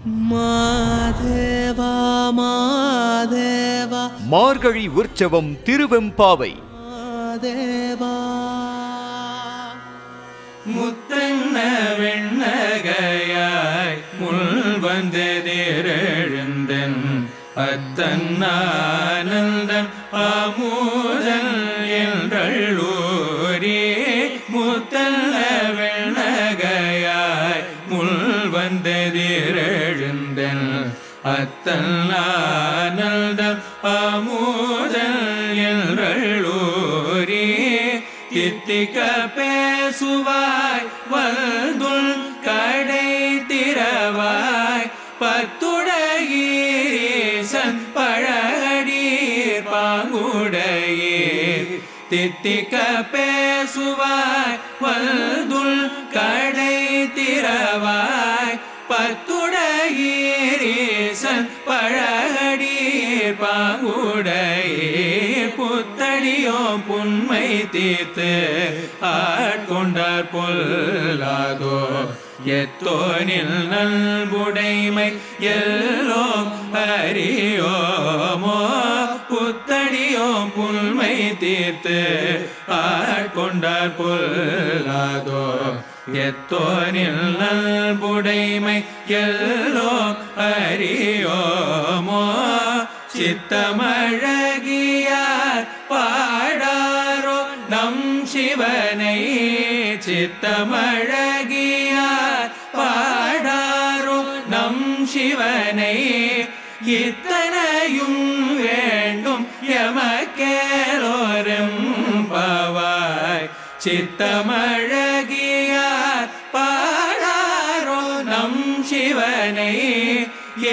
மாதேவா மாதேவா மார்கழி உற்சவம் திருவெம்பாவை. மாதேவா முத்தன்ன வெண்ணகையாய் முள் வந்ததேரெழுந்தன் அத்தன்னானந்தன் அமுதன் என்றள்ளூரே. முத்தன்ன வெண்ணகையாய் முள் வந்ததேரெழுந்தன் அத்தன்னானந்தன் அமுதன் என்றள்ளூரே. தித்திக்க பேசுவாய் வந்துள் கடை திறவாய் பத்துடையீசன் பழகடீர் பாங்குடையீர். தித்திக்க பேசுவாய் வந்துள் கடை திறவாய் பத்துடையீசன் பழகடீர் பாங்குடையீர். புத்தடியோம் புன்மை தீர்த்து ஆட்கொண்டார் பொல்லாதோ எத்தோனில் நல்புடைமை எல்லோம் அறியோமோ. புத்தடியோம் புன்மை தீர்த்து ஆட்கொண்டார் பொல்லாதோ எத்தோனில் நல்புடைமை எல்லோம் அறியோமோ. சித்தமழகியார் பாடாரோ நம் சிவனை. சித்தமழகியார் பாடாரோ நம் சிவனை. இத்தனையும் வேண்டும் எமக்கேலோரும் பாவாய். சித்தமழகியார் பாடாரோ நம் சிவனை.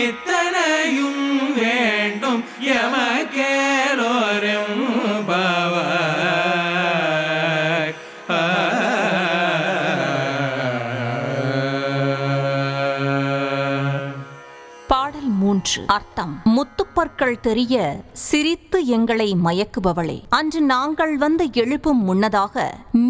இத்தனையும் வேண்டும் எமக்கேலோரும் பாவாய். பாடல் 3. அர்த்தம். முத்துப்பற்கள் தெரிய சிரித்து எங்களை மயக்குபவளே, அன்று நாங்கள் வந்து எழுப்பும் முன்னதாக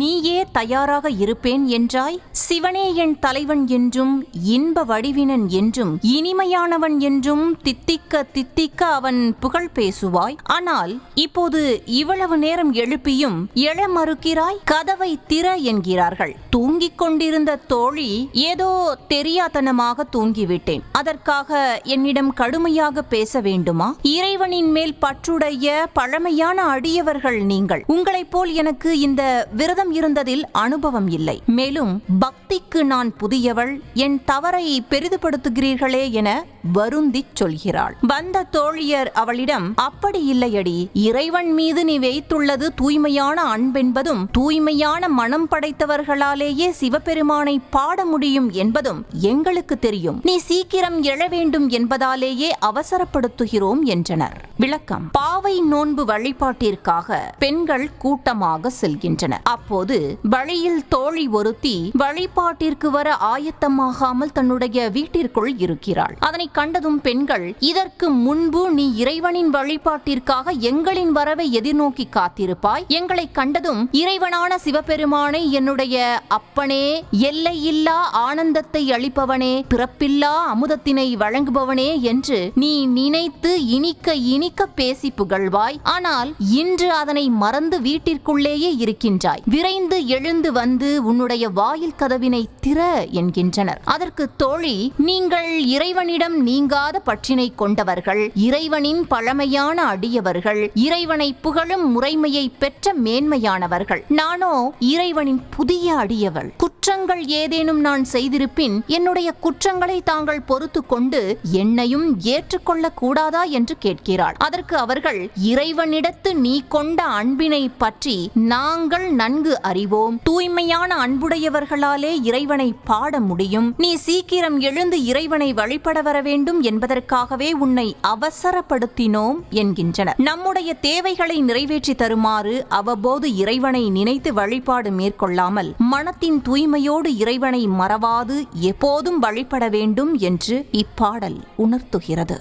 நீயே தயாராக இருப்பேன் என்றாய். சிவனே என் தலைவன் என்றும் இன்ப வடிவினன் என்றும் இனிமையானவன் என்றும் தித்திக்க தித்திக்க அவன் புகழ் பேசுவாய். ஆனால் இப்போது இவ்வளவு நேரம் எழுப்பியும் எழ மறுக்கிறாய். கதவை திற என்கிறார்கள். தூங்கிக் கொண்டிருந்த தோழி, ஏதோ தெரியாதனமாக தூங்கிவிட்டேன், அதற்காக என்னிடம் கடுமையாக பேச வேண்டுமா? இறைவனின் மேல் பற்றுடைய பழமையான அடியவர்கள் நீங்கள். உங்களைப் போல் எனக்கு இந்த விரதம் இருந்ததில் அனுபவம் இல்லை. மேலும் பக்திக்கு நான் புதியவள், என் தவறை பெரிதுபடுத்துகிறீர்களே என வருந்திச் சொல்கிறாள். வந்த தோழியர் அவளிடம், அப்படி இல்லையடி, இறைவன் மீது நீ வைத்துள்ளது தூய்மையான அன்பென்பதும் தூய்மையான மனம் படைத்தவர்களாலேயே சிவபெருமானை பாட முடியும் என்பதும் எங்களுக்கு தெரியும். நீ சீக்கிரம் எழ வேண்டும் என்பதாலேயே அவசரப்படுத்துகிறோம் என்றனர். விளக்கம். பாவை நோன்பு வழிபாட்டிற்காக பெண்கள் கூட்டமாக செல்கின்றனர். அப்போது வழியில் தோழி ஒருத்தி வழிபாட்டிற்கு வர ஆயத்தமாகாமல் தன்னுடைய வீட்டிற்குள் இருக்கிறாள். அதனை கண்டதும் பெண்கள், இதற்கு முன்பு நீ இறைவனின் வழிபாட்டிற்காக எங்களின் வரவை எதிர்நோக்கி காத்திருப்பாய். எங்களை கண்டதும் இறைவனான சிவபெருமானை என்னுடைய அப்பனே, எல்லையில்லா ஆனந்தத்தை அளிப்பவனே, பிறப்பில்லா அமுதத்தினை வழங்குபவனே என்று நீ நினைத்து இனிக்க இனிக்க பேசி புகழ்வாய். ஆனால் இன்று அதனை மறந்து வீட்டிற்குள்ளேயே இருக்கின்றாய். விரைந்து எழுந்து வந்து உன்னுடைய வாயில் கதவினை திற என்கின்றனர். அதற்கு தோழி, நீங்கள் இறைவனிடம் நீங்காத பற்றினை கொண்டவர்கள், இறைவனின் பழமையான அடியவர்கள், இறைவனை புகழும் முறைமையை பெற்ற மேன்மையானவர்கள். நானோ இறைவனின் புதிய அடியவள். குற்றங்கள் ஏதேனும் நான் செய்திருப்பின் என்னுடைய குற்றங்களை தாங்கள் பொறுத்து கொண்டு என்னையும் ஏற்றுக்கொள்ள கூடாதா என்று கேட்கிறாள். அதற்கு அவர்கள், இறைவனிடத்து நீ கொண்ட அன்பினை பற்றி நாங்கள் நன்கு அறிவோம். தூய்மையான அன்புடையவர்களாலே இறைவனை பாட முடியும். நீ சீக்கிரம் எழுந்து இறைவனை வழிபட வர வேண்டும் என்பதற்காகவே உன்னை அவசரப்படுத்தினோம் என்கின்றனர். நம்முடைய தேவைகளை நிறைவேற்றி தருமாறு அவ்வப்போது இறைவனை நினைத்து வழிபாடு மேற்கொள்ளாமல் மனத்தின் தூய்மையோடு இறைவனை மறவாது எப்போதும் வழிபட வேண்டும் என்று இப்பாடல் உணர்த்துகிறது.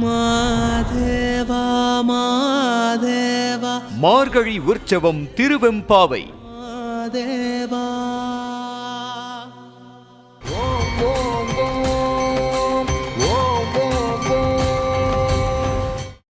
மாதேவா மாதேவா மார்கழி உற்சவம் திருவெம்பாவை. மாதேவா